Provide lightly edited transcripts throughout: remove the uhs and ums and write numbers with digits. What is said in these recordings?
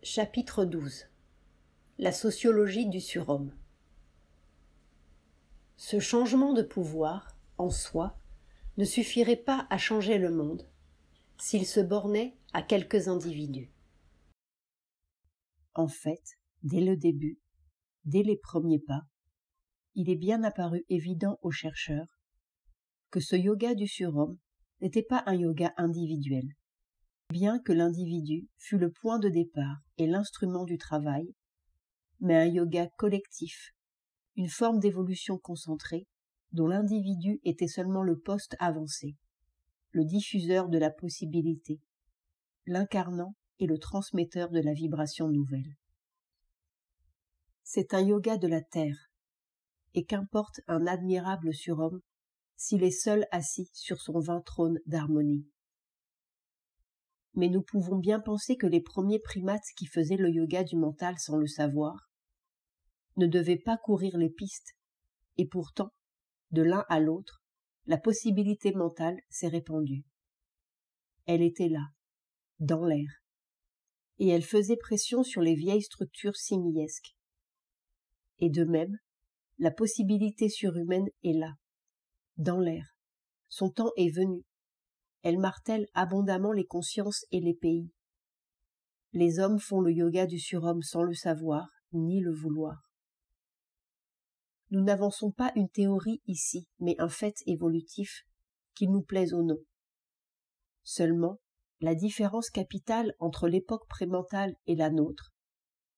Chapitre 12. La sociologie du surhomme. Ce changement de pouvoir, en soi, ne suffirait pas à changer le monde, s'il se bornait à quelques individus. En fait, dès le début, dès les premiers pas, il est bien apparu évident aux chercheurs que ce yoga du surhomme n'était pas un yoga individuel. Bien que l'individu fût le point de départ et l'instrument du travail, mais un yoga collectif, une forme d'évolution concentrée dont l'individu était seulement le poste avancé, le diffuseur de la possibilité, l'incarnant et le transmetteur de la vibration nouvelle. C'est un yoga de la terre, et qu'importe un admirable surhomme s'il est seul assis sur son vain trône d'harmonie. Mais nous pouvons bien penser que les premiers primates qui faisaient le yoga du mental sans le savoir ne devaient pas courir les pistes, et pourtant, de l'un à l'autre, la possibilité mentale s'est répandue. Elle était là, dans l'air, et elle faisait pression sur les vieilles structures simiesques. Et de même, la possibilité surhumaine est là, dans l'air. Son temps est venu. Elle martèle abondamment les consciences et les pays. Les hommes font le yoga du surhomme sans le savoir, ni le vouloir. Nous n'avançons pas une théorie ici, mais un fait évolutif, qu'il nous plaise ou non. Seulement, la différence capitale entre l'époque prémentale et la nôtre,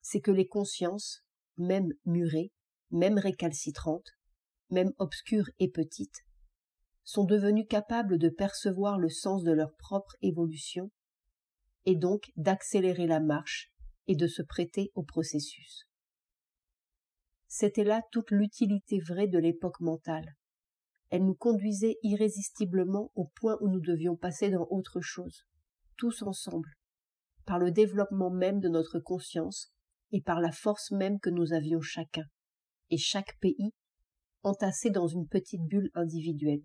c'est que les consciences, même murées, même récalcitrantes, même obscures et petites, sont devenues capables de percevoir le sens de leur propre évolution et donc d'accélérer la marche et de se prêter au processus. C'était là toute l'utilité vraie de l'époque mentale. Elle nous conduisait irrésistiblement au point où nous devions passer dans autre chose, tous ensemble, par le développement même de notre conscience et par la force même que nous avions chacun, et chaque pays, entassé dans une petite bulle individuelle.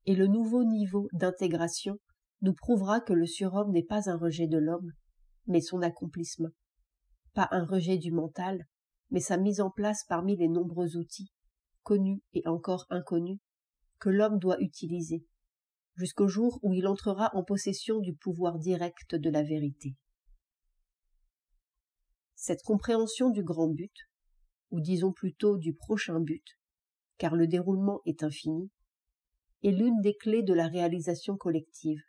Et le nouveau niveau d'intégration nous prouvera que le surhomme n'est pas un rejet de l'homme, mais son accomplissement. Pas un rejet du mental, mais sa mise en place parmi les nombreux outils, connus et encore inconnus, que l'homme doit utiliser, jusqu'au jour où il entrera en possession du pouvoir direct de la vérité. Cette compréhension du grand but, ou disons plutôt du prochain but, car le déroulement est infini, est l'une des clés de la réalisation collective.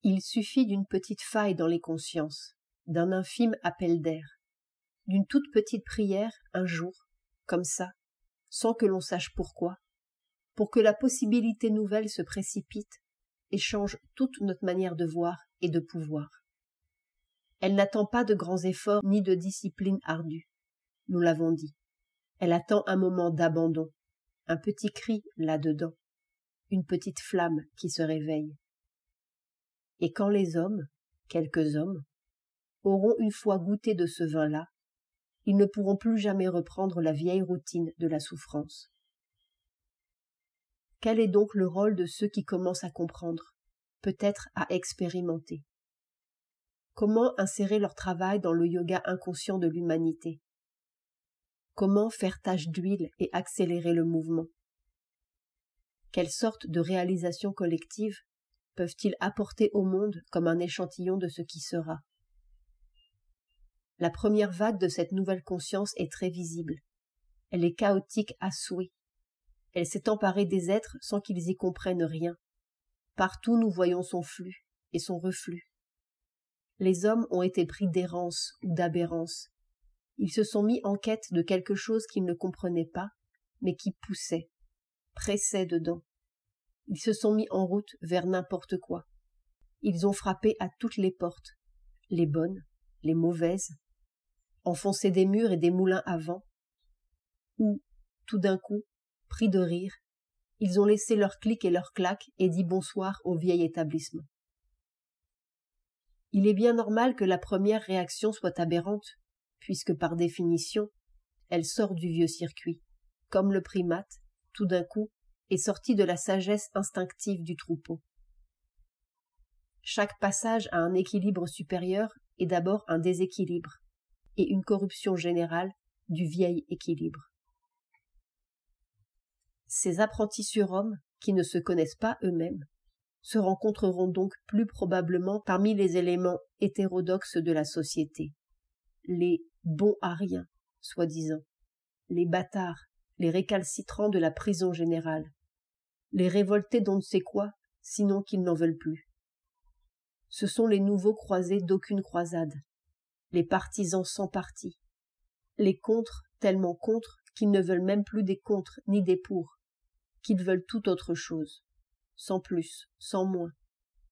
Il suffit d'une petite faille dans les consciences, d'un infime appel d'air, d'une toute petite prière un jour, comme ça, sans que l'on sache pourquoi, pour que la possibilité nouvelle se précipite et change toute notre manière de voir et de pouvoir. Elle n'attend pas de grands efforts ni de discipline ardue, nous l'avons dit. Elle attend un moment d'abandon, un petit cri là-dedans, une petite flamme qui se réveille. Et quand les hommes, quelques hommes, auront une fois goûté de ce vin-là, ils ne pourront plus jamais reprendre la vieille routine de la souffrance. Quel est donc le rôle de ceux qui commencent à comprendre, peut-être à expérimenter? Comment insérer leur travail dans le yoga inconscient de l'humanité? Comment faire tache d'huile et accélérer le mouvement? Quelle sorte de réalisation collective peuvent-ils apporter au monde comme un échantillon de ce qui sera? La première vague de cette nouvelle conscience est très visible. Elle est chaotique à souhait. Elle s'est emparée des êtres sans qu'ils y comprennent rien. Partout nous voyons son flux et son reflux. Les hommes ont été pris d'errance ou d'aberrance. Ils se sont mis en quête de quelque chose qu'ils ne comprenaient pas, mais qui poussait, pressait dedans. Ils se sont mis en route vers n'importe quoi. Ils ont frappé à toutes les portes, les bonnes, les mauvaises, enfoncé des murs et des moulins à vent, où, tout d'un coup, pris de rire, ils ont laissé leurs clics et leurs claques et dit bonsoir au vieil établissement. Il est bien normal que la première réaction soit aberrante, puisque par définition, elle sort du vieux circuit, comme le primate, tout d'un coup, est sorti de la sagesse instinctive du troupeau. chaque passage à un équilibre supérieur est d'abord un déséquilibre et une corruption générale du vieil équilibre. Ces apprentis surhommes, qui ne se connaissent pas eux-mêmes, se rencontreront donc plus probablement parmi les éléments hétérodoxes de la société, les bons à rien, soi-disant, les bâtards, les récalcitrants de la prison générale, les révoltés d'on ne sait quoi, sinon qu'ils n'en veulent plus. Ce sont les nouveaux croisés d'aucune croisade, les partisans sans parti, les contres tellement contre qu'ils ne veulent même plus des contre ni des pour, qu'ils veulent tout autre chose, sans plus, sans moins,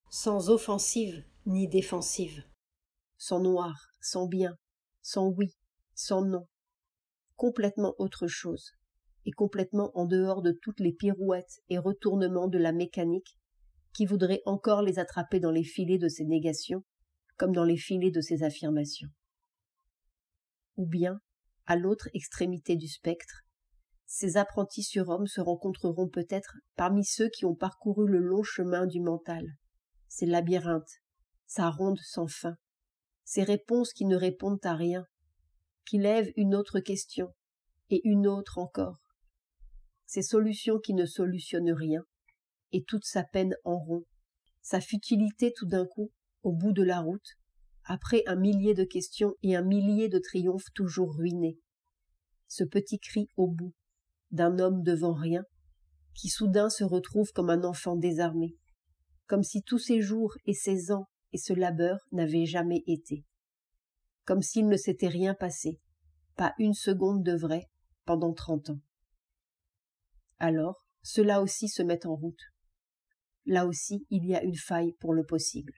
sans offensive ni défensive, sans noir, sans bien, sans oui, sans non, complètement autre chose, et complètement en dehors de toutes les pirouettes et retournements de la mécanique qui voudrait encore les attraper dans les filets de ses négations, comme dans les filets de ses affirmations. Ou bien, à l'autre extrémité du spectre, ces apprentis surhommes se rencontreront peut-être parmi ceux qui ont parcouru le long chemin du mental, ces labyrinthes, sa ronde sans fin, ces réponses qui ne répondent à rien, qui lèvent une autre question, et une autre encore, ces solutions qui ne solutionnent rien, et toute sa peine en rond, sa futilité tout d'un coup, au bout de la route, après un millier de questions et un millier de triomphes toujours ruinés. Ce petit cri au bout, d'un homme devant rien, qui soudain se retrouve comme un enfant désarmé, comme si tous ces jours et ces ans et ce labeur n'avaient jamais été, comme s'il ne s'était rien passé, pas une seconde de vrai, pendant 30 ans. Alors, ceux-là aussi se mettent en route. Là aussi, il y a une faille pour le possible.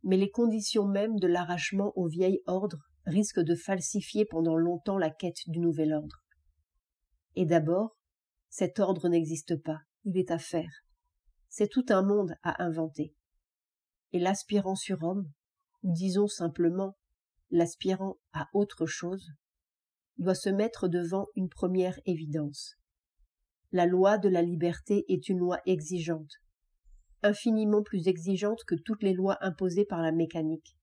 Mais les conditions mêmes de l'arrachement au vieil ordre risquent de falsifier pendant longtemps la quête du nouvel ordre. Et d'abord, cet ordre n'existe pas, il est à faire. C'est tout un monde à inventer. Et l'aspirant surhomme, ou disons simplement l'aspirant à autre chose, doit se mettre devant une première évidence. La loi de la liberté est une loi exigeante, infiniment plus exigeante que toutes les lois imposées par la mécanique.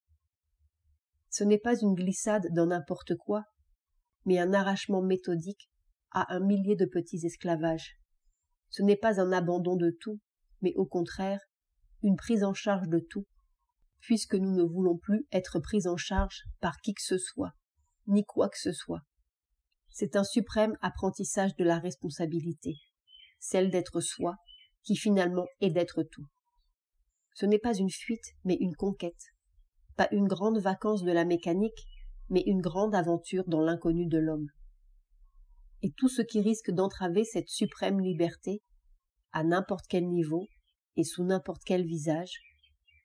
Ce n'est pas une glissade dans n'importe quoi, mais un arrachement méthodique à un millier de petits esclavages. Ce n'est pas un abandon de tout, mais au contraire, une prise en charge de tout, puisque nous ne voulons plus être pris en charge par qui que ce soit, ni quoi que ce soit. C'est un suprême apprentissage de la responsabilité, celle d'être soi, qui finalement est d'être tout. Ce n'est pas une fuite, mais une conquête, pas une grande vacance de la mécanique, mais une grande aventure dans l'inconnu de l'homme. Et tout ce qui risque d'entraver cette suprême liberté, à n'importe quel niveau et sous n'importe quel visage,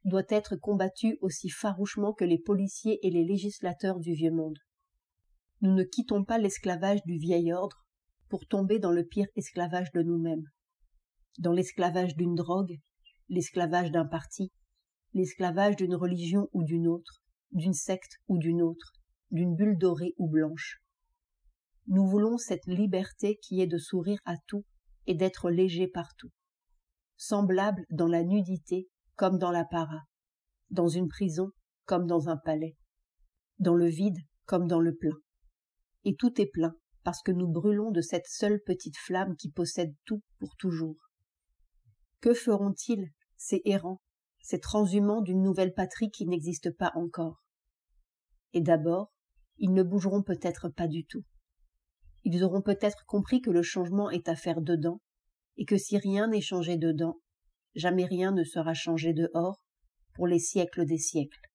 doit être combattu aussi farouchement que les policiers et les législateurs du vieux monde. Nous ne quittons pas l'esclavage du vieil ordre pour tomber dans le pire esclavage de nous-mêmes, dans l'esclavage d'une drogue, l'esclavage d'un parti, l'esclavage d'une religion ou d'une autre, d'une secte ou d'une autre, d'une bulle dorée ou blanche. Nous voulons cette liberté qui est de sourire à tout et d'être léger partout, semblable dans la nudité comme dans la para, dans une prison comme dans un palais, dans le vide comme dans le plein. Et tout est plein parce que nous brûlons de cette seule petite flamme qui possède tout pour toujours. Que feront-ils, ces errants, ces transhumants d'une nouvelle patrie qui n'existe pas encore? Et d'abord, ils ne bougeront peut-être pas du tout. Ils auront peut-être compris que le changement est à faire dedans, et que si rien n'est changé dedans, jamais rien ne sera changé dehors pour les siècles des siècles.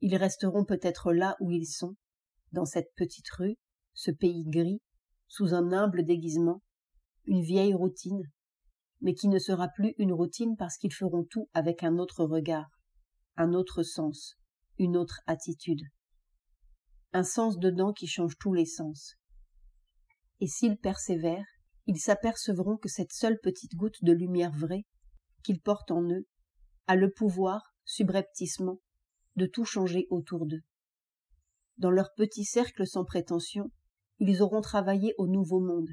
Ils resteront peut-être là où ils sont, dans cette petite rue, ce pays gris, sous un humble déguisement, une vieille routine, mais qui ne sera plus une routine parce qu'ils feront tout avec un autre regard, un autre sens, une autre attitude. Un sens dedans qui change tous les sens. Et s'ils persévèrent, ils s'apercevront que cette seule petite goutte de lumière vraie, qu'ils portent en eux, a le pouvoir, subrepticement, de tout changer autour d'eux. Dans leur petit cercle sans prétention, ils auront travaillé au nouveau monde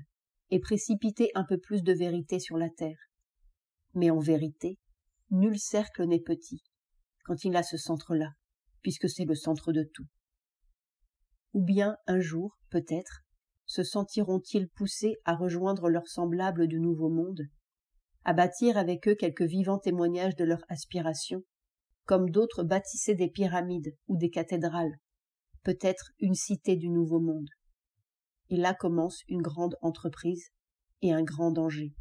et précipité un peu plus de vérité sur la terre. Mais en vérité, Nul cercle n'est petit, quand il a ce centre-là, puisque c'est le centre de tout. Ou bien, un jour, peut-être, se sentiront-ils poussés à rejoindre leurs semblables du Nouveau Monde, à bâtir avec eux quelques vivants témoignages de leur aspiration, comme d'autres bâtissaient des pyramides ou des cathédrales, peut-être une cité du Nouveau Monde. Et là commence une grande entreprise et un grand danger.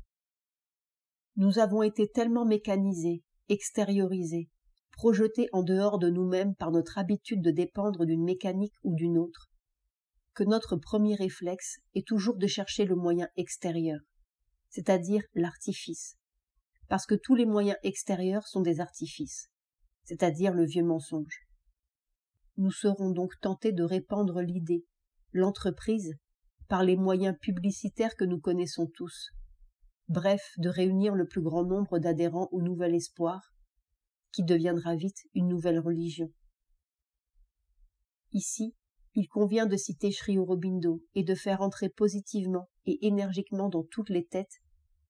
Nous avons été tellement mécanisés, extériorisés, projetés en dehors de nous-mêmes par notre habitude de dépendre d'une mécanique ou d'une autre, que notre premier réflexe est toujours de chercher le moyen extérieur, c'est-à-dire l'artifice, parce que tous les moyens extérieurs sont des artifices, c'est-à-dire le vieux mensonge. Nous serons donc tentés de répandre l'idée, l'entreprise, par les moyens publicitaires que nous connaissons tous, bref, de réunir le plus grand nombre d'adhérents au nouvel espoir, qui deviendra vite une nouvelle religion. Ici, il convient de citer Sri Aurobindo et de faire entrer positivement et énergiquement dans toutes les têtes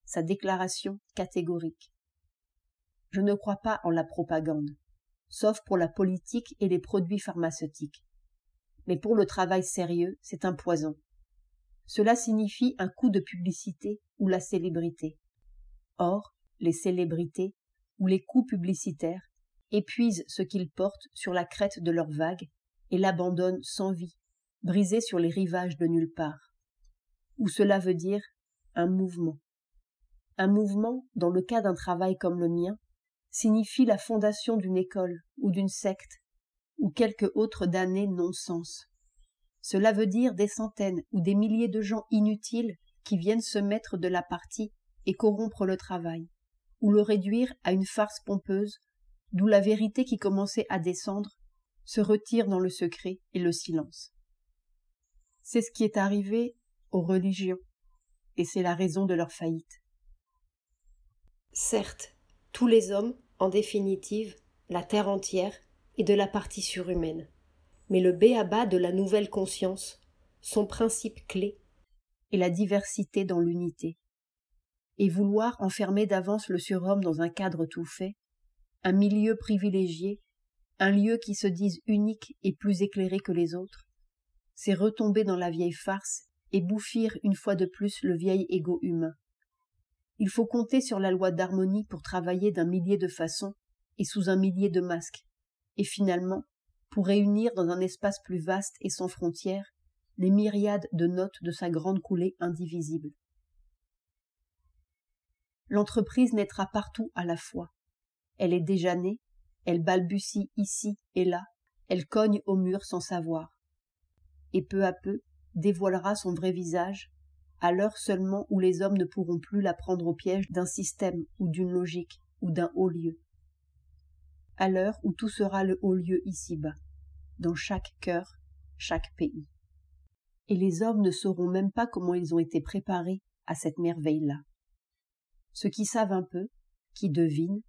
sa déclaration catégorique. Je ne crois pas en la propagande, sauf pour la politique et les produits pharmaceutiques. Mais pour le travail sérieux, c'est un poison. Cela signifie un coup de publicité ou la célébrité. Or, les célébrités ou les coups publicitaires épuisent ce qu'ils portent sur la crête de leur vague et l'abandonnent sans vie, brisé sur les rivages de nulle part. Ou cela veut dire un mouvement. Un mouvement, dans le cas d'un travail comme le mien, signifie la fondation d'une école ou d'une secte ou quelque autre damné non-sens. Cela veut dire des centaines ou des milliers de gens inutiles qui viennent se mettre de la partie et corrompre le travail, ou le réduire à une farce pompeuse, d'où la vérité qui commençait à descendre se retire dans le secret et le silence. C'est ce qui est arrivé aux religions, et c'est la raison de leur faillite. Certes, tous les hommes, en définitive, la terre entière, est de la partie surhumaine. Mais le b.a.-ba de la nouvelle conscience, son principe clé, est la diversité dans l'unité. Et vouloir enfermer d'avance le surhomme dans un cadre tout fait, un milieu privilégié, un lieu qui se dise unique et plus éclairé que les autres, c'est retomber dans la vieille farce et bouffir une fois de plus le vieil égo humain. Il faut compter sur la loi d'harmonie pour travailler d'un millier de façons et sous un millier de masques, et finalement, pour réunir dans un espace plus vaste et sans frontières les myriades de notes de sa grande coulée indivisible. L'entreprise naîtra partout à la fois. Elle est déjà née, elle balbutie ici et là, elle cogne au mur sans savoir. Et peu à peu dévoilera son vrai visage, à l'heure seulement où les hommes ne pourront plus la prendre au piège d'un système ou d'une logique ou d'un haut lieu. À l'heure où tout sera le haut lieu ici-bas, dans chaque cœur, chaque pays. Et les hommes ne sauront même pas comment ils ont été préparés à cette merveille-là. Ceux qui savent un peu, qui devinent,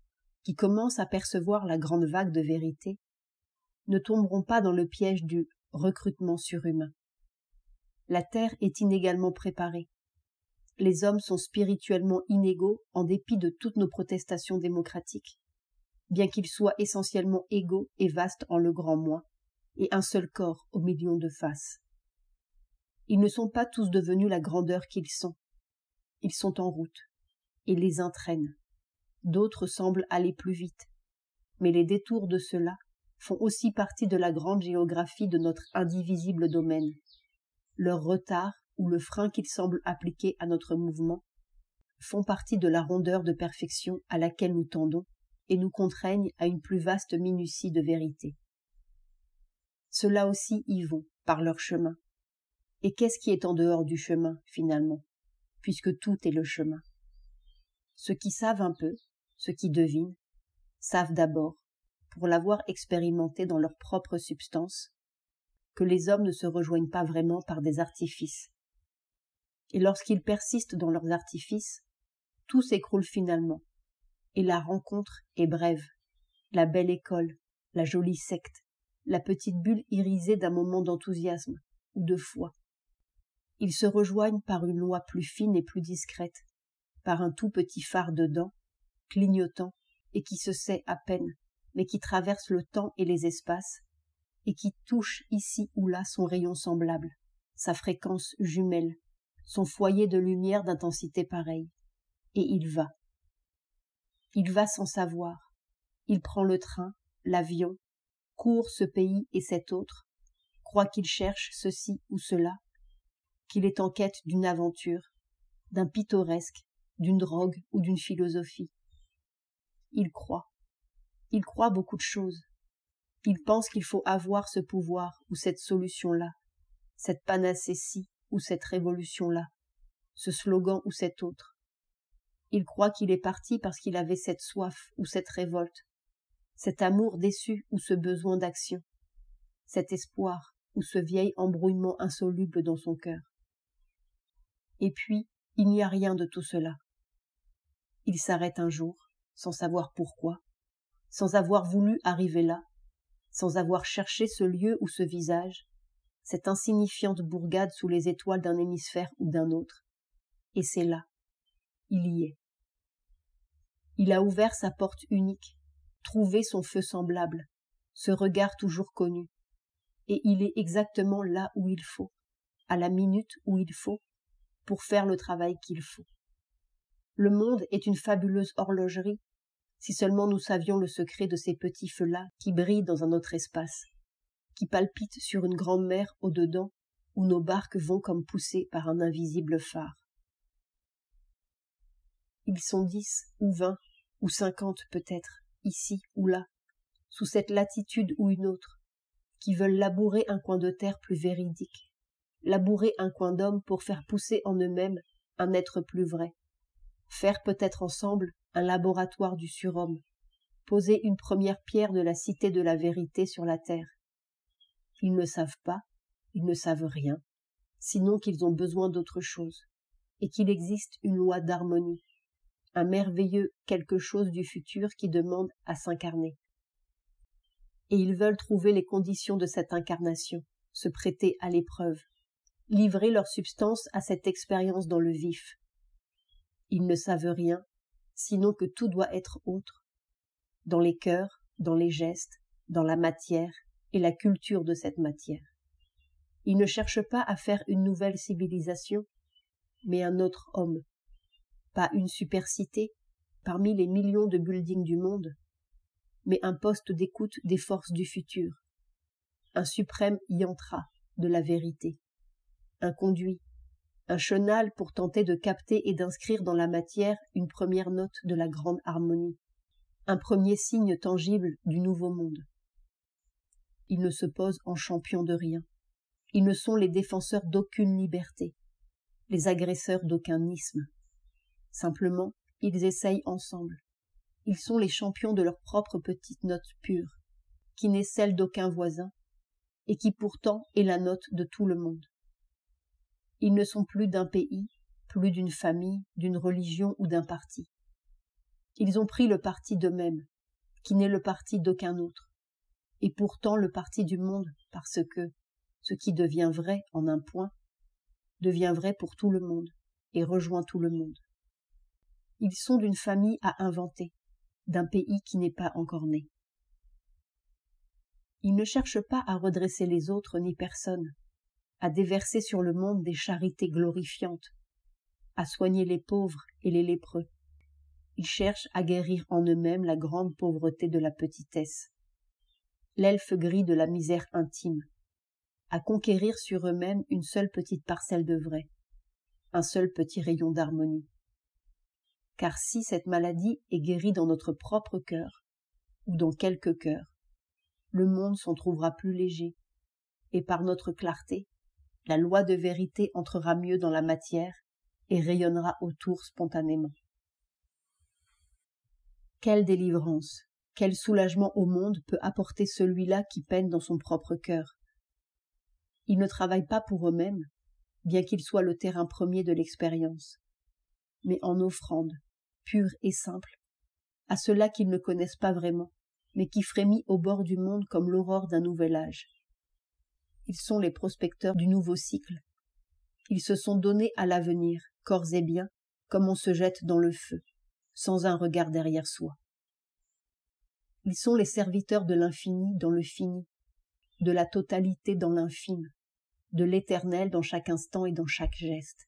qui commencent à percevoir la grande vague de vérité, ne tomberont pas dans le piège du recrutement surhumain. La terre est inégalement préparée. Les hommes sont spirituellement inégaux en dépit de toutes nos protestations démocratiques, bien qu'ils soient essentiellement égaux et vastes en le grand moi, et un seul corps aux millions de faces. Ils ne sont pas tous devenus la grandeur qu'ils sont. Ils sont en route, et les uns traînent. D'autres semblent aller plus vite, mais les détours de ceux-là font aussi partie de la grande géographie de notre indivisible domaine. Leur retard ou le frein qu'ils semblent appliquer à notre mouvement font partie de la rondeur de perfection à laquelle nous tendons et nous contraignent à une plus vaste minutie de vérité. Ceux-là aussi y vont, par leur chemin. Et qu'est-ce qui est en dehors du chemin, finalement, puisque tout est le chemin? Ceux qui savent un peu, ceux qui devinent, savent d'abord, pour l'avoir expérimenté dans leur propre substance, que les hommes ne se rejoignent pas vraiment par des artifices. Et lorsqu'ils persistent dans leurs artifices, tout s'écroule finalement, et la rencontre est brève, la belle école, la jolie secte, la petite bulle irisée d'un moment d'enthousiasme ou de foi. Ils se rejoignent par une loi plus fine et plus discrète, par un tout petit phare de dents, clignotant et qui se sait à peine, mais qui traverse le temps et les espaces, et qui touche ici ou là son rayon semblable, sa fréquence jumelle, son foyer de lumière d'intensité pareille. Et il va. Il va sans savoir. Il prend le train, l'avion, court ce pays et cet autre, croit qu'il cherche ceci ou cela, qu'il est en quête d'une aventure, d'un pittoresque, d'une drogue ou d'une philosophie. Il croit beaucoup de choses. Il pense qu'il faut avoir ce pouvoir ou cette solution-là, cette panacée-ci ou cette révolution-là, ce slogan ou cet autre. Il croit qu'il est parti parce qu'il avait cette soif ou cette révolte, cet amour déçu ou ce besoin d'action, cet espoir ou ce vieil embrouillement insoluble dans son cœur. Et puis, il n'y a rien de tout cela. Il s'arrête un jour, sans savoir pourquoi, sans avoir voulu arriver là, sans avoir cherché ce lieu ou ce visage, cette insignifiante bourgade sous les étoiles d'un hémisphère ou d'un autre. Et c'est là. Il y est. Il a ouvert sa porte unique, trouvé son feu semblable, ce regard toujours connu, et il est exactement là où il faut, à la minute où il faut, pour faire le travail qu'il faut. Le monde est une fabuleuse horlogerie, si seulement nous savions le secret de ces petits feux-là qui brillent dans un autre espace, qui palpitent sur une grande mer au-dedans, où nos barques vont comme poussées par un invisible phare. Ils sont 10 ou 20 ou 50 peut-être, ici ou là, sous cette latitude ou une autre, qui veulent labourer un coin de terre plus véridique, labourer un coin d'homme pour faire pousser en eux-mêmes un être plus vrai, faire peut-être ensemble un laboratoire du surhomme, poser une première pierre de la cité de la vérité sur la terre. Ils ne savent pas, ils ne savent rien, sinon qu'ils ont besoin d'autre chose, et qu'il existe une loi d'harmonie, un merveilleux quelque chose du futur qui demande à s'incarner. Et ils veulent trouver les conditions de cette incarnation, se prêter à l'épreuve, livrer leur substance à cette expérience dans le vif. Ils ne savent rien, sinon que tout doit être autre, dans les cœurs, dans les gestes, dans la matière et la culture de cette matière. Ils ne cherchent pas à faire une nouvelle civilisation, mais un autre homme, pas une supercité parmi les millions de buildings du monde, mais un poste d'écoute des forces du futur, un suprême yantra de la vérité, un conduit, un chenal pour tenter de capter et d'inscrire dans la matière une première note de la grande harmonie, un premier signe tangible du nouveau monde. Ils ne se posent en champions de rien. Ils ne sont les défenseurs d'aucune liberté, les agresseurs d'aucun isme. Simplement, ils essayent ensemble. Ils sont les champions de leur propre petite note pure, qui n'est celle d'aucun voisin, et qui pourtant est la note de tout le monde. Ils ne sont plus d'un pays, plus d'une famille, d'une religion ou d'un parti. Ils ont pris le parti d'eux-mêmes, qui n'est le parti d'aucun autre, et pourtant le parti du monde, parce que ce qui devient vrai en un point, devient vrai pour tout le monde, et rejoint tout le monde. Ils sont d'une famille à inventer, d'un pays qui n'est pas encore né. Ils ne cherchent pas à redresser les autres ni personne, à déverser sur le monde des charités glorifiantes, à soigner les pauvres et les lépreux. Ils cherchent à guérir en eux-mêmes la grande pauvreté de la petitesse, l'elfe gris de la misère intime, à conquérir sur eux-mêmes une seule petite parcelle de vrai, un seul petit rayon d'harmonie. Car si cette maladie est guérie dans notre propre cœur, ou dans quelques cœurs, le monde s'en trouvera plus léger, et par notre clarté, la loi de vérité entrera mieux dans la matière et rayonnera autour spontanément. Quelle délivrance, quel soulagement au monde peut apporter celui-là qui peine dans son propre cœur. Ils ne travaillent pas pour eux-mêmes, bien qu'ils soient le terrain premier de l'expérience, mais en offrande, pure et simple, à ceux-là qu'ils ne connaissent pas vraiment, mais qui frémit au bord du monde comme l'aurore d'un nouvel âge. Ils sont les prospecteurs du nouveau cycle. Ils se sont donnés à l'avenir, corps et biens, comme on se jette dans le feu, sans un regard derrière soi. Ils sont les serviteurs de l'infini dans le fini, de la totalité dans l'infime, de l'éternel dans chaque instant et dans chaque geste.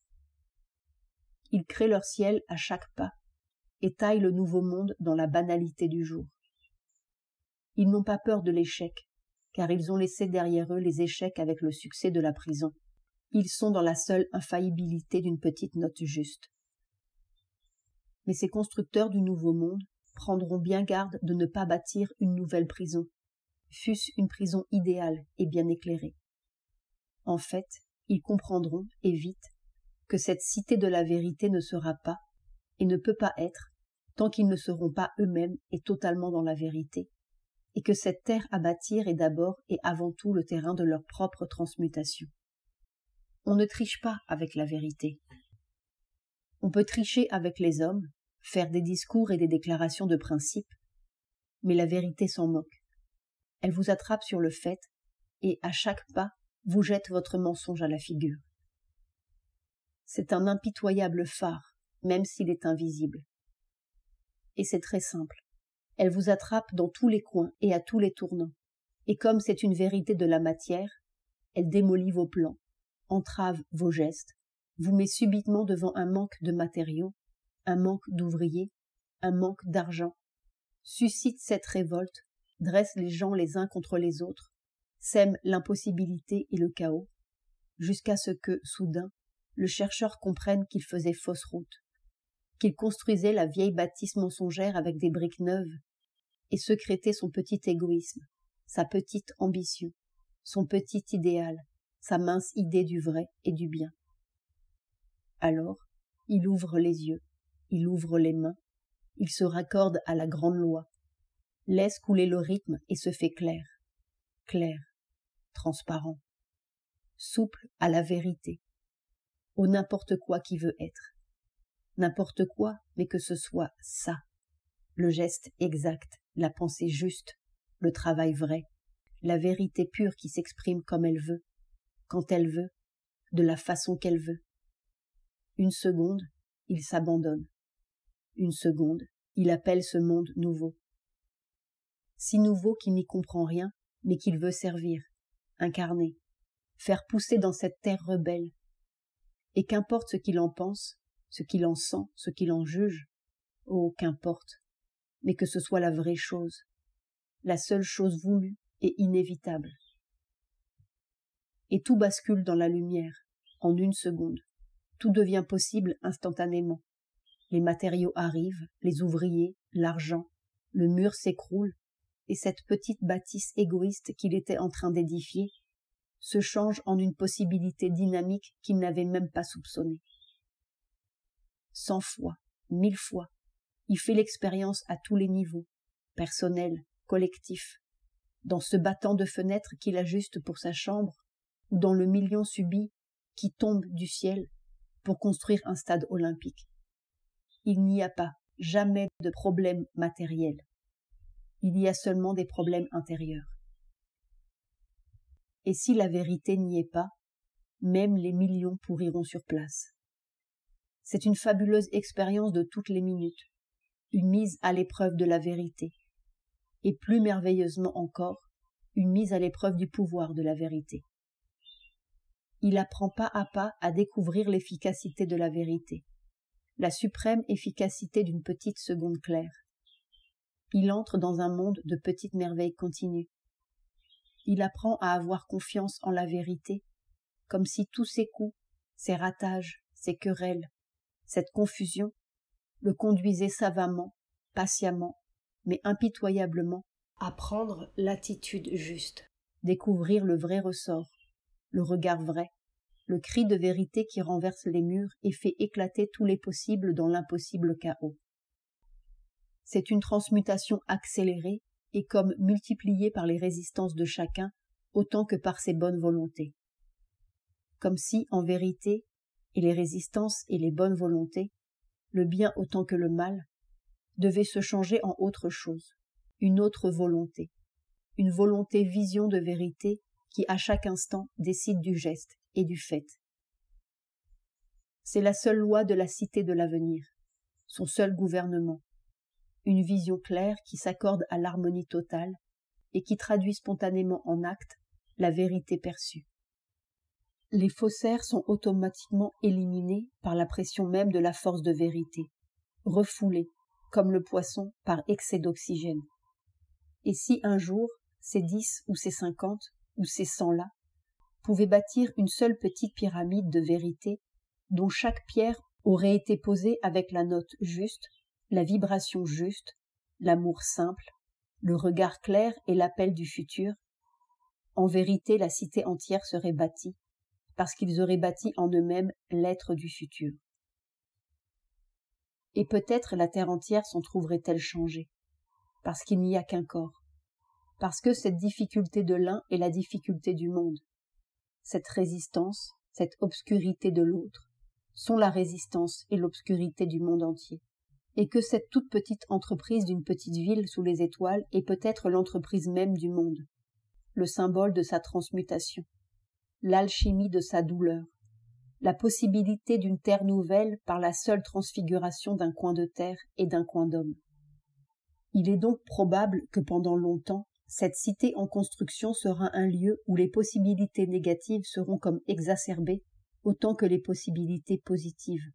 Ils créent leur ciel à chaque pas et taillent le nouveau monde dans la banalité du jour. Ils n'ont pas peur de l'échec, car ils ont laissé derrière eux les échecs avec le succès de la prison. Ils sont dans la seule infaillibilité d'une petite note juste. Mais ces constructeurs du nouveau monde prendront bien garde de ne pas bâtir une nouvelle prison, fût-ce une prison idéale et bien éclairée. En fait, ils comprendront, et vite, que cette cité de la vérité ne sera pas, et ne peut pas être, tant qu'ils ne seront pas eux-mêmes et totalement dans la vérité, et que cette terre à bâtir est d'abord et avant tout le terrain de leur propre transmutation. On ne triche pas avec la vérité. On peut tricher avec les hommes, faire des discours et des déclarations de principe, mais la vérité s'en moque. Elle vous attrape sur le fait, et à chaque pas, vous jette votre mensonge à la figure. C'est un impitoyable phare, même s'il est invisible. Et c'est très simple. Elle vous attrape dans tous les coins et à tous les tournants. Et comme c'est une vérité de la matière, elle démolit vos plans, entrave vos gestes, vous met subitement devant un manque de matériaux, un manque d'ouvriers, un manque d'argent, suscite cette révolte, dresse les gens les uns contre les autres, sème l'impossibilité et le chaos, jusqu'à ce que, soudain, le chercheur comprenne qu'il faisait fausse route, qu'il construisait la vieille bâtisse mensongère avec des briques neuves, et secrétait son petit égoïsme, sa petite ambition, son petit idéal, sa mince idée du vrai et du bien. Alors, il ouvre les yeux, il ouvre les mains, il se raccorde à la grande loi, laisse couler le rythme et se fait clair, transparent, souple à la vérité, au n'importe quoi qui veut être. N'importe quoi, mais que ce soit ça, le geste exact, la pensée juste, le travail vrai, la vérité pure qui s'exprime comme elle veut, quand elle veut, de la façon qu'elle veut. Une seconde, il s'abandonne. Une seconde, il appelle ce monde nouveau. Si nouveau qu'il n'y comprend rien, mais qu'il veut servir, incarner, faire pousser dans cette terre rebelle. Et qu'importe ce qu'il en pense, ce qu'il en sent, ce qu'il en juge, oh, qu'importe, mais que ce soit la vraie chose, la seule chose voulue et inévitable. Et tout bascule dans la lumière, en une seconde. Tout devient possible instantanément. Les matériaux arrivent, les ouvriers, l'argent, le mur s'écroule, et cette petite bâtisse égoïste qu'il était en train d'édifier se change en une possibilité dynamique qu'il n'avait même pas soupçonnée. 100 fois, 1000 fois, il fait l'expérience à tous les niveaux, personnel, collectif, dans ce battant de fenêtres qu'il ajuste pour sa chambre, ou dans le million subit qui tombe du ciel pour construire un stade olympique. Il n'y a pas, jamais de problème matériel. Il y a seulement des problèmes intérieurs. Et si la vérité n'y est pas, même les millions pourriront sur place. C'est une fabuleuse expérience de toutes les minutes, une mise à l'épreuve de la vérité, et plus merveilleusement encore, une mise à l'épreuve du pouvoir de la vérité. Il apprend pas à découvrir l'efficacité de la vérité, la suprême efficacité d'une petite seconde claire. Il entre dans un monde de petites merveilles continues. Il apprend à avoir confiance en la vérité, comme si tous ses coups, ses ratages, ses querelles, cette confusion, le conduisaient savamment, patiemment, mais impitoyablement, à prendre l'attitude juste, découvrir le vrai ressort, le regard vrai, le cri de vérité qui renverse les murs et fait éclater tous les possibles dans l'impossible chaos. C'est une transmutation accélérée et comme multipliée par les résistances de chacun autant que par ses bonnes volontés. Comme si, en vérité, et les résistances et les bonnes volontés, le bien autant que le mal, devaient se changer en autre chose, une autre volonté, une volonté vision de vérité qui à chaque instant décide du geste et du fait. C'est la seule loi de la cité de l'avenir, son seul gouvernement. une vision claire qui s'accorde à l'harmonie totale et qui traduit spontanément en acte la vérité perçue. Les faussaires sont automatiquement éliminés par la pression même de la force de vérité, refoulés, comme le poisson, par excès d'oxygène. Et si un jour, ces 10 ou ces 50 ou ces 100-là pouvaient bâtir une seule petite pyramide de vérité dont chaque pierre aurait été posée avec la note juste, la vibration juste, l'amour simple, le regard clair et l'appel du futur, en vérité la cité entière serait bâtie, parce qu'ils auraient bâti en eux-mêmes l'être du futur. Et peut-être la terre entière s'en trouverait-elle changée, parce qu'il n'y a qu'un corps, parce que cette difficulté de l'un est la difficulté du monde, cette résistance, cette obscurité de l'autre, sont la résistance et l'obscurité du monde entier, et que cette toute petite entreprise d'une petite ville sous les étoiles est peut-être l'entreprise même du monde, le symbole de sa transmutation, l'alchimie de sa douleur, la possibilité d'une terre nouvelle par la seule transfiguration d'un coin de terre et d'un coin d'homme. Il est donc probable que pendant longtemps, cette cité en construction sera un lieu où les possibilités négatives seront comme exacerbées autant que les possibilités positives,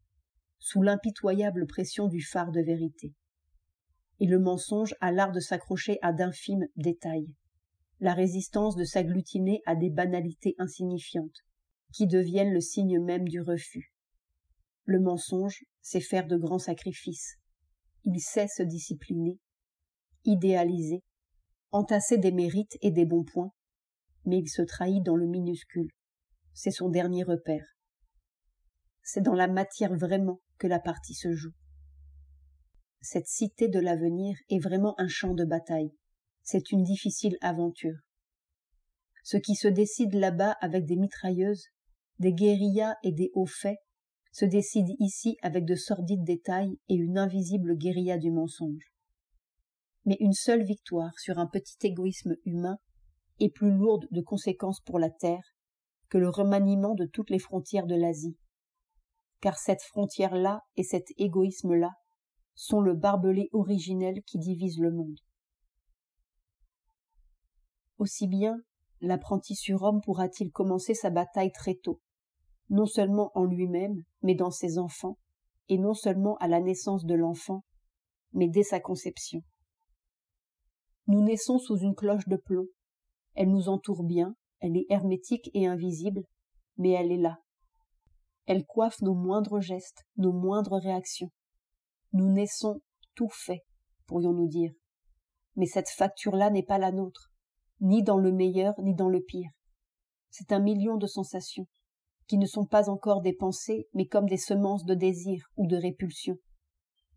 sous l'impitoyable pression du phare de vérité. Et le mensonge a l'art de s'accrocher à d'infimes détails, la résistance de s'agglutiner à des banalités insignifiantes, qui deviennent le signe même du refus. Le mensonge sait faire de grands sacrifices. Il sait se discipliner, idéaliser, entasser des mérites et des bons points, mais il se trahit dans le minuscule. C'est son dernier repère. C'est dans la matière vraiment que la partie se joue. Cette cité de l'avenir est vraiment un champ de bataille. C'est une difficile aventure. Ce qui se décide là-bas avec des mitrailleuses, des guérillas et des hauts faits, se décide ici avec de sordides détails et une invisible guérilla du mensonge. Mais une seule victoire sur un petit égoïsme humain est plus lourde de conséquences pour la Terre que le remaniement de toutes les frontières de l'Asie, car cette frontière-là et cet égoïsme-là sont le barbelé originel qui divise le monde. Aussi bien, l'apprenti surhomme pourra-t-il commencer sa bataille très tôt, non seulement en lui-même, mais dans ses enfants, et non seulement à la naissance de l'enfant, mais dès sa conception. Nous naissons sous une cloche de plomb. Elle nous entoure bien, elle est hermétique et invisible, mais elle est là. Elle coiffe nos moindres gestes, nos moindres réactions. Nous naissons tout fait, pourrions-nous dire. Mais cette facture-là n'est pas la nôtre, ni dans le meilleur, ni dans le pire. C'est un million de sensations, qui ne sont pas encore des pensées, mais comme des semences de désir ou de répulsion,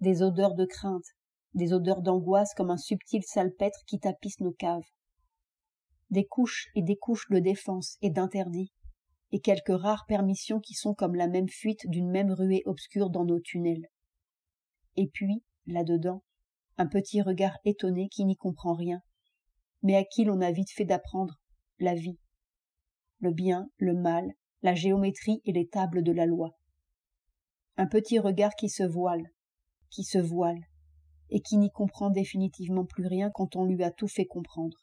des odeurs de crainte, des odeurs d'angoisse comme un subtil salpêtre qui tapisse nos caves, des couches et des couches de défense et d'interdit, et quelques rares permissions qui sont comme la même fuite d'une même ruée obscure dans nos tunnels. Et puis, là-dedans, un petit regard étonné qui n'y comprend rien, mais à qui l'on a vite fait d'apprendre la vie, le bien, le mal, la géométrie et les tables de la loi. Un petit regard qui se voile, et qui n'y comprend définitivement plus rien quand on lui a tout fait comprendre.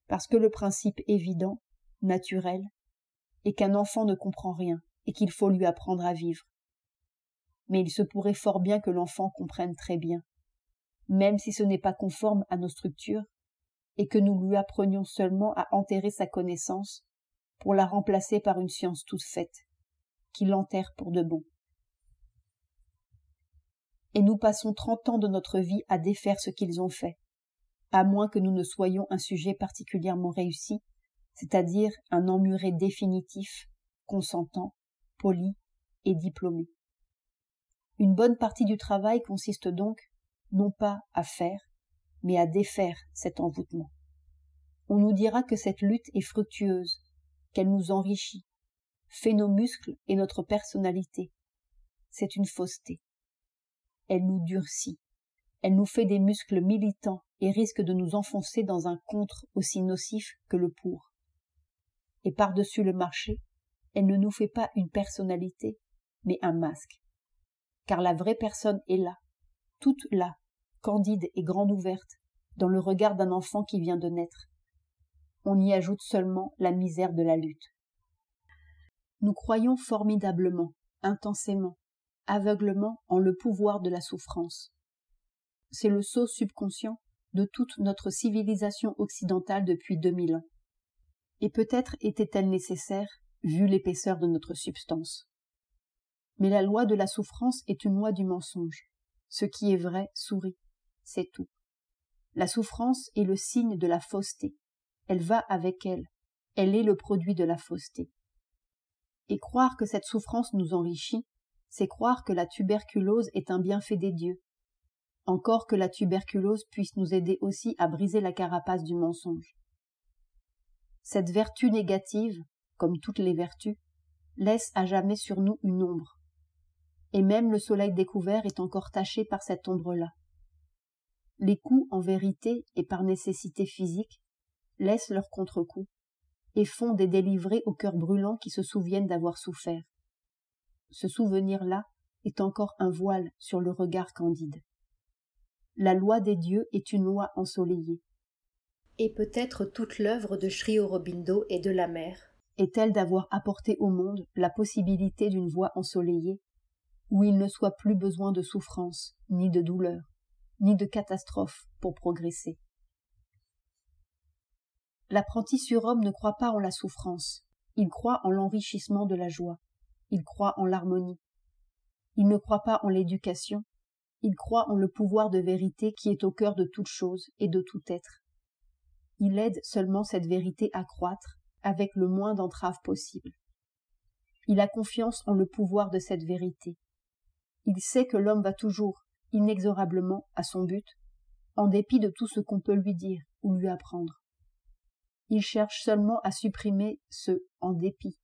Parce que le principe évident, naturel, est qu'un enfant ne comprend rien et qu'il faut lui apprendre à vivre. Mais il se pourrait fort bien que l'enfant comprenne très bien, même si ce n'est pas conforme à nos structures, et que nous lui apprenions seulement à enterrer sa connaissance pour la remplacer par une science toute faite, qui l'enterre pour de bon. Et nous passons 30 ans de notre vie à défaire ce qu'ils ont fait, à moins que nous ne soyons un sujet particulièrement réussi, c'est-à-dire un emmuré définitif, consentant, poli et diplômé. Une bonne partie du travail consiste donc, non pas à faire, mais à défaire cet envoûtement. On nous dira que cette lutte est fructueuse, qu'elle nous enrichit, fait nos muscles et notre personnalité. C'est une fausseté. Elle nous durcit, elle nous fait des muscles militants et risque de nous enfoncer dans un contre aussi nocif que le pour. Et par-dessus le marché, elle ne nous fait pas une personnalité, mais un masque. Car la vraie personne est là, toute là, candide et grande ouverte, dans le regard d'un enfant qui vient de naître. On y ajoute seulement la misère de la lutte. Nous croyons formidablement, intensément, aveuglement en le pouvoir de la souffrance. C'est le sceau subconscient de toute notre civilisation occidentale depuis 2000 ans. Et peut-être était-elle nécessaire, vu l'épaisseur de notre substance. Mais la loi de la souffrance est une loi du mensonge. Ce qui est vrai sourit, c'est tout. La souffrance est le signe de la fausseté. Elle va avec elle. Elle est le produit de la fausseté. Et croire que cette souffrance nous enrichit, c'est croire que la tuberculose est un bienfait des dieux. Encore que la tuberculose puisse nous aider aussi à briser la carapace du mensonge. Cette vertu négative, comme toutes les vertus, laisse à jamais sur nous une ombre. Et même le soleil découvert est encore taché par cette ombre-là. Les coups, en vérité, et par nécessité physique, laissent leurs contre-coups, et font des délivrés au cœur brûlant qui se souviennent d'avoir souffert. Ce souvenir-là est encore un voile sur le regard candide. La loi des dieux est une loi ensoleillée. Et peut-être toute l'œuvre de Sri Aurobindo et de la mer est-elle d'avoir apporté au monde la possibilité d'une voie ensoleillée, où il ne soit plus besoin de souffrance, ni de douleur, ni de catastrophe pour progresser. L'apprenti surhomme ne croit pas en la souffrance, il croit en l'enrichissement de la joie, il croit en l'harmonie. Il ne croit pas en l'éducation, il croit en le pouvoir de vérité qui est au cœur de toute chose et de tout être. Il aide seulement cette vérité à croître avec le moins d'entraves possible. Il a confiance en le pouvoir de cette vérité. Il sait que l'homme va toujours, inexorablement, à son but, en dépit de tout ce qu'on peut lui dire ou lui apprendre. Il cherche seulement à supprimer ce « en dépit ».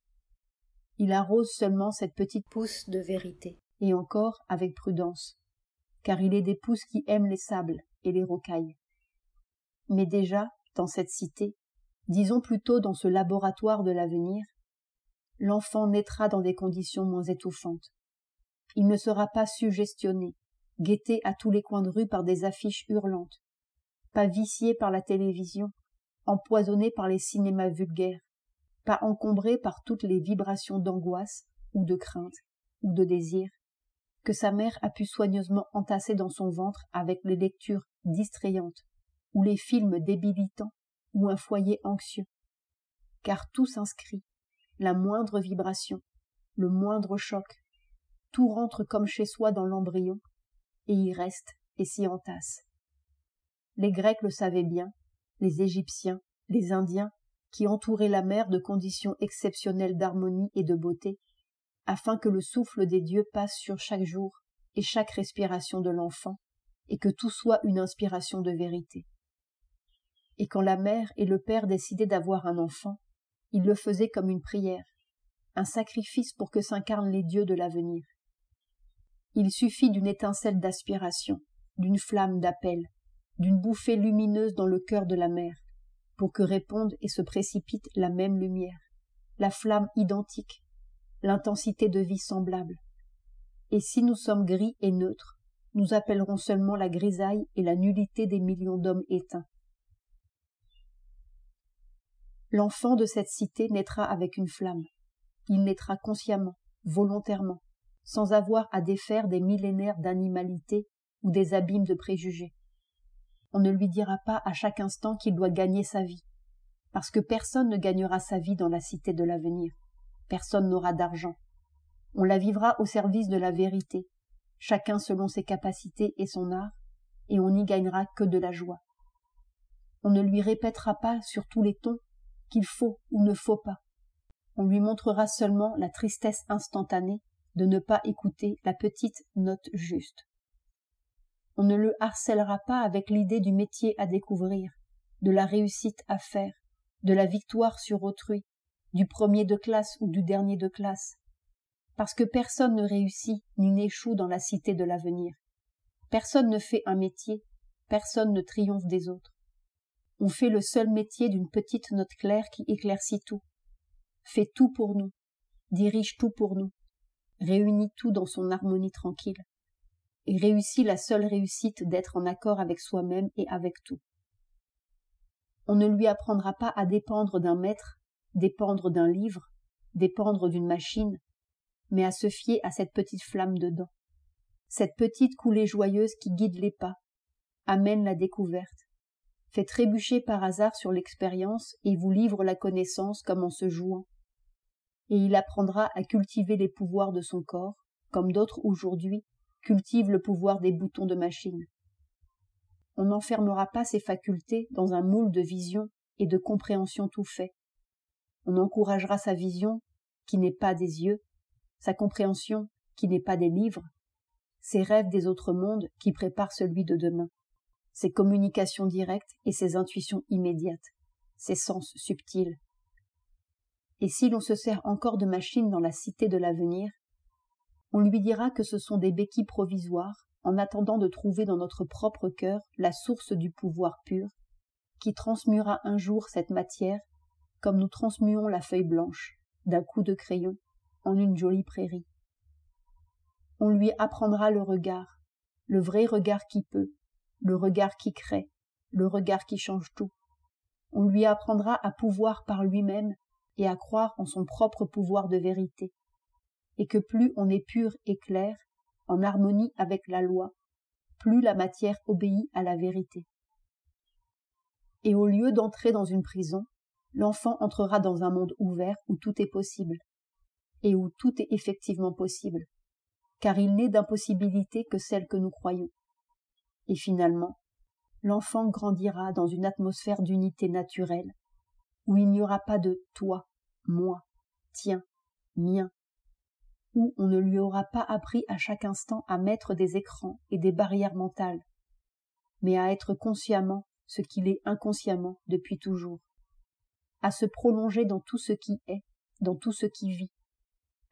Il arrose seulement cette petite pousse de vérité, et encore avec prudence, car il est des pousses qui aiment les sables et les rocailles. Mais déjà, dans cette cité, disons plutôt dans ce laboratoire de l'avenir, l'enfant naîtra dans des conditions moins étouffantes. Il ne sera pas suggestionné, guetté à tous les coins de rue par des affiches hurlantes, pas vicié par la télévision, empoisonné par les cinémas vulgaires, pas encombré par toutes les vibrations d'angoisse ou de crainte ou de désir que sa mère a pu soigneusement entasser dans son ventre avec les lectures distrayantes ou les films débilitants ou un foyer anxieux, car tout s'inscrit, la moindre vibration, le moindre choc, tout rentre comme chez soi dans l'embryon et y reste et s'y entasse. Les Grecs le savaient bien, les Égyptiens, les Indiens, qui entouraient la mer de conditions exceptionnelles d'harmonie et de beauté, afin que le souffle des dieux passe sur chaque jour et chaque respiration de l'enfant, et que tout soit une inspiration de vérité. Et quand la mère et le père décidaient d'avoir un enfant, ils le faisaient comme une prière, un sacrifice pour que s'incarnent les dieux de l'avenir. Il suffit d'une étincelle d'aspiration, d'une flamme d'appel, d'une bouffée lumineuse dans le cœur de la mère, pour que réponde et se précipite la même lumière, la flamme identique, l'intensité de vie semblable. Et si nous sommes gris et neutres, nous appellerons seulement la grisaille et la nullité des millions d'hommes éteints. L'enfant de cette cité naîtra avec une flamme. Il naîtra consciemment, volontairement, sans avoir à défaire des millénaires d'animalité ou des abîmes de préjugés. On ne lui dira pas à chaque instant qu'il doit gagner sa vie, parce que personne ne gagnera sa vie dans la cité de l'avenir. Personne n'aura d'argent. On la vivra au service de la vérité, chacun selon ses capacités et son art, et on n'y gagnera que de la joie. On ne lui répétera pas sur tous les tons qu'il faut ou ne faut pas. On lui montrera seulement la tristesse instantanée de ne pas écouter la petite note juste. On ne le harcèlera pas avec l'idée du métier à découvrir, de la réussite à faire, de la victoire sur autrui, du premier de classe ou du dernier de classe, parce que personne ne réussit ni n'échoue dans la cité de l'avenir. Personne ne fait un métier, personne ne triomphe des autres. On fait le seul métier d'une petite note claire qui éclaircit tout, fait tout pour nous, dirige tout pour nous, réunit tout dans son harmonie tranquille. et réussit la seule réussite d'être en accord avec soi-même et avec tout. On ne lui apprendra pas à dépendre d'un maître, dépendre d'un livre, dépendre d'une machine, mais à se fier à cette petite flamme dedans, cette petite coulée joyeuse qui guide les pas, amène la découverte, fait trébucher par hasard sur l'expérience et vous livre la connaissance comme en se jouant. Et il apprendra à cultiver les pouvoirs de son corps, comme d'autres aujourd'hui cultivent le pouvoir des boutons de machine. On n'enfermera pas ses facultés dans un moule de vision et de compréhension tout fait. On encouragera sa vision, qui n'est pas des yeux, sa compréhension, qui n'est pas des livres, ses rêves des autres mondes qui préparent celui de demain, ses communications directes et ses intuitions immédiates, ses sens subtils. Et si l'on se sert encore de machines dans la cité de l'avenir, on lui dira que ce sont des béquilles provisoires, en attendant de trouver dans notre propre cœur la source du pouvoir pur, qui transmuera un jour cette matière, comme nous transmuons la feuille blanche, d'un coup de crayon, en une jolie prairie. On lui apprendra le vrai regard qui peut, le regard qui crée, le regard qui change tout. On lui apprendra à pouvoir par lui-même et à croire en son propre pouvoir de vérité, et que plus on est pur et clair, en harmonie avec la loi, plus la matière obéit à la vérité. Et au lieu d'entrer dans une prison, l'enfant entrera dans un monde ouvert où tout est possible, et où tout est effectivement possible, car il n'est d'impossibilité que celle que nous croyons. Et finalement, l'enfant grandira dans une atmosphère d'unité naturelle, où il n'y aura pas de toi, moi, tiens, mien, où on ne lui aura pas appris à chaque instant à mettre des écrans et des barrières mentales, mais à être consciemment ce qu'il est inconsciemment depuis toujours, à se prolonger dans tout ce qui est, dans tout ce qui vit,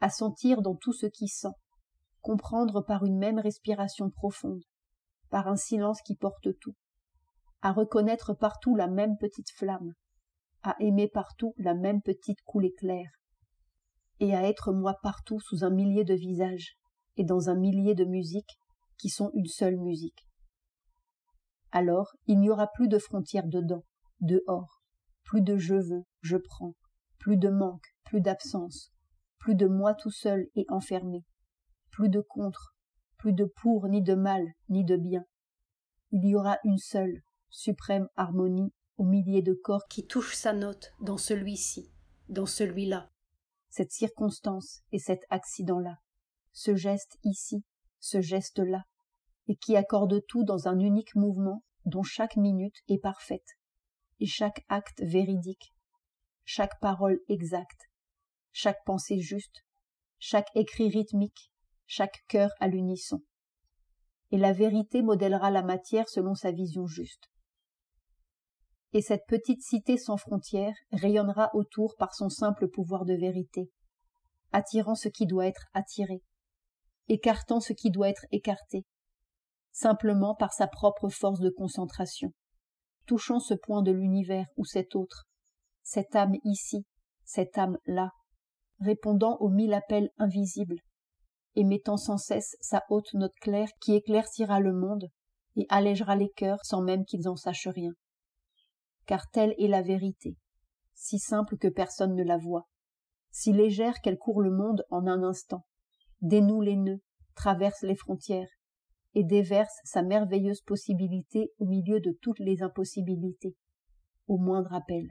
à sentir dans tout ce qui sent, comprendre par une même respiration profonde, par un silence qui porte tout, à reconnaître partout la même petite flamme, à aimer partout la même petite coulée claire, et à être moi partout sous un millier de visages et dans un millier de musiques qui sont une seule musique. Alors, il n'y aura plus de frontières dedans, dehors, plus de je veux, je prends, plus de manque, plus d'absence, plus de moi tout seul et enfermé, plus de contre, plus de pour ni de mal ni de bien. Il y aura une seule, suprême harmonie au millier de corps qui touchent sa note dans celui-ci, dans celui-là, cette circonstance et cet accident-là, ce geste ici, ce geste-là, et qui accorde tout dans un unique mouvement dont chaque minute est parfaite, et chaque acte véridique, chaque parole exacte, chaque pensée juste, chaque écrit rythmique, chaque cœur à l'unisson. Et la vérité modèlera la matière selon sa vision juste. Et cette petite cité sans frontières rayonnera autour par son simple pouvoir de vérité, attirant ce qui doit être attiré, écartant ce qui doit être écarté, simplement par sa propre force de concentration, touchant ce point de l'univers ou cet autre, cette âme ici, cette âme là, répondant aux 1000 appels invisibles, et mettant sans cesse sa haute note claire qui éclaircira le monde et allégera les cœurs sans même qu'ils en sachent rien. Car telle est la vérité, si simple que personne ne la voit, si légère qu'elle court le monde en un instant, dénoue les nœuds, traverse les frontières, et déverse sa merveilleuse possibilité au milieu de toutes les impossibilités, au moindre appel.